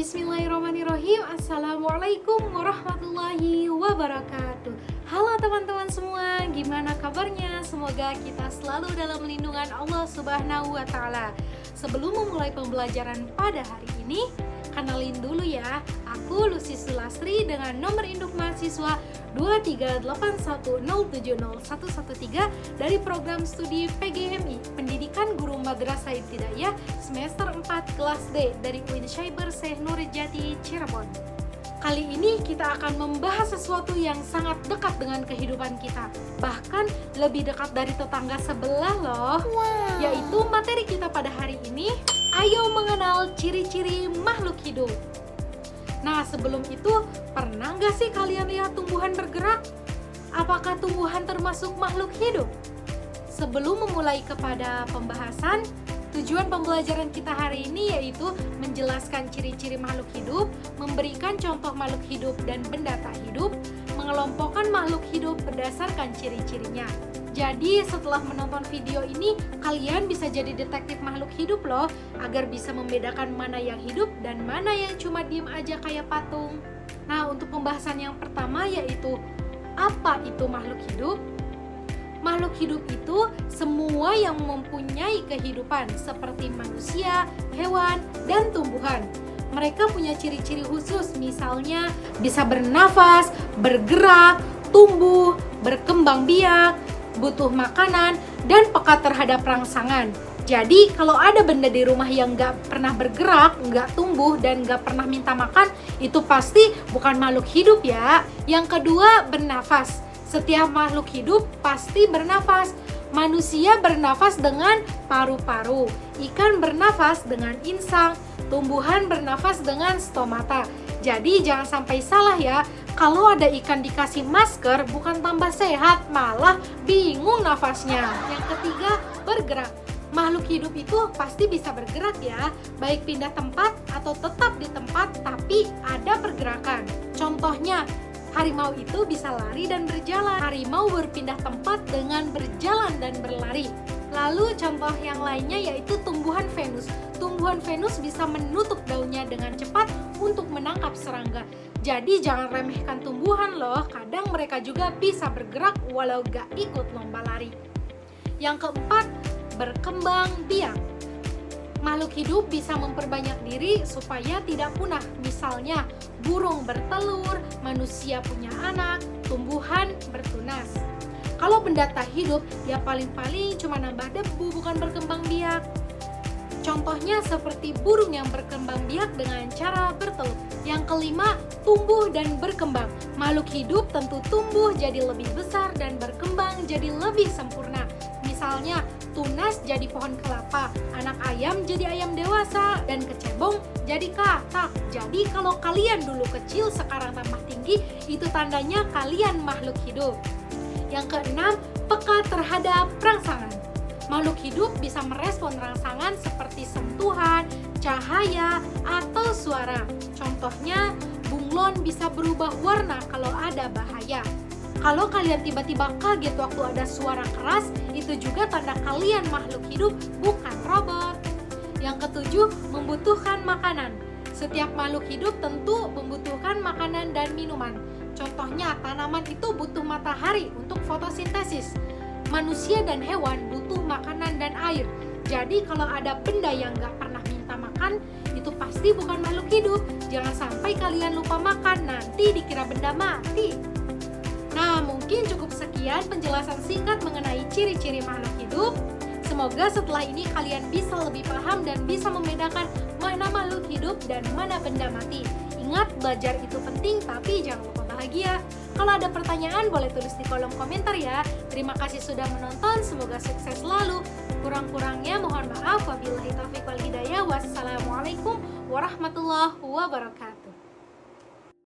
Bismillahirrahmanirrahim. Assalamualaikum warahmatullahi wabarakatuh. Halo teman-teman semua, gimana kabarnya? Semoga kita selalu dalam lindungan Allah Subhanahu wa Ta'ala. Sebelum memulai pembelajaran pada hari ini, kenalin dulu ya, aku Lucy Sulasri dengan nomor induk mahasiswa 23810701113 dari program studi PGMI Pendidikan Guru Madrasah Ibtidaiyah semester 4 kelas D dari UIN Syaiber Syekh Nurjati Cirebon. Kali ini kita akan membahas sesuatu yang sangat dekat dengan kehidupan kita, bahkan lebih dekat dari tetangga sebelah loh. Yaitu materi kita pada hari ini, ayo mengenal ciri-ciri makhluk hidup. Nah, sebelum itu, pernah nggak sih kalian lihat tumbuhan bergerak? Apakah tumbuhan termasuk makhluk hidup? Sebelum memulai kepada pembahasan, tujuan pembelajaran kita hari ini yaitu menjelaskan ciri-ciri makhluk hidup, memberikan contoh makhluk hidup dan benda tak hidup, mengelompokkan makhluk hidup berdasarkan ciri-cirinya. Jadi setelah menonton video ini, kalian bisa jadi detektif makhluk hidup loh, agar bisa membedakan mana yang hidup dan mana yang cuma diem aja kayak patung. Nah, untuk pembahasan yang pertama yaitu, apa itu makhluk hidup? Makhluk hidup itu semua yang mempunyai kehidupan seperti manusia, hewan, dan tumbuhan. Mereka punya ciri-ciri khusus, misalnya bisa bernafas, bergerak, tumbuh, berkembang biak, butuh makanan, dan peka terhadap rangsangan. Jadi kalau ada benda di rumah yang nggak pernah bergerak, nggak tumbuh, dan nggak pernah minta makan, itu pasti bukan makhluk hidup ya. Yang kedua, bernafas. Setiap makhluk hidup pasti bernafas. Manusia bernafas dengan paru-paru, ikan bernafas dengan insang, tumbuhan bernafas dengan stomata. Jadi jangan sampai salah ya, kalau ada ikan dikasih masker bukan tambah sehat, malah bingung nafasnya. Yang ketiga, bergerak. Makhluk hidup itu pasti bisa bergerak ya, baik pindah tempat atau tetap di tempat tapi ada pergerakan. Contohnya, harimau itu bisa lari dan berjalan. Harimau berpindah tempat dengan berjalan dan berlari. Lalu contoh yang lainnya yaitu tumbuhan Venus. Tumbuhan Venus bisa menutup daunnya dengan cepat untuk menangkap serangga. Jadi jangan remehkan tumbuhan loh, kadang mereka juga bisa bergerak walau gak ikut lomba lari. Yang keempat, berkembang biak. Makhluk hidup bisa memperbanyak diri supaya tidak punah. Misalnya, burung bertelur, manusia punya anak, tumbuhan bertunas. Kalau benda tak hidup, ya paling-paling cuma nambah debu, bukan berkembang biak. Contohnya seperti burung yang berkembang biak dengan cara bertelur. Yang kelima, tumbuh dan berkembang. Makhluk hidup tentu tumbuh jadi lebih besar dan berkembang jadi lebih sempurna. Misalnya, tunas jadi pohon kelapa, anak ayam jadi ayam dewasa, dan kecebong jadi katak. Jadi kalau kalian dulu kecil sekarang tambah tinggi, itu tandanya kalian makhluk hidup. Yang keenam, peka terhadap rangsangan. Makhluk hidup bisa merespon rangsangan seperti sentuhan, cahaya, atau suara. Contohnya, bunglon bisa berubah warna kalau ada bahaya. Kalau kalian tiba-tiba kaget waktu ada suara keras, itu juga tanda kalian makhluk hidup, bukan robot. Yang ketujuh, membutuhkan makanan. Setiap makhluk hidup tentu membutuhkan makanan dan minuman. Contohnya, tanaman itu butuh matahari untuk fotosintesis. Manusia dan hewan butuh makanan dan air. Jadi kalau ada benda yang gak pernah minta makan, itu pasti bukan makhluk hidup. Jangan sampai kalian lupa makan, nanti dikira benda mati. Nah, mungkin cukup sekian penjelasan singkat mengenai ciri-ciri makhluk hidup. Semoga setelah ini kalian bisa lebih paham dan bisa membedakan mana makhluk hidup dan mana benda mati. Ingat, belajar itu penting, tapi jangan lupa bahagia. Kalau ada pertanyaan boleh tulis di kolom komentar ya. Terima kasih sudah menonton, semoga sukses selalu. Kurang-kurangnya mohon maaf. Wabillahi taufiq wal hidayah. Wassalamualaikum warahmatullahi wabarakatuh.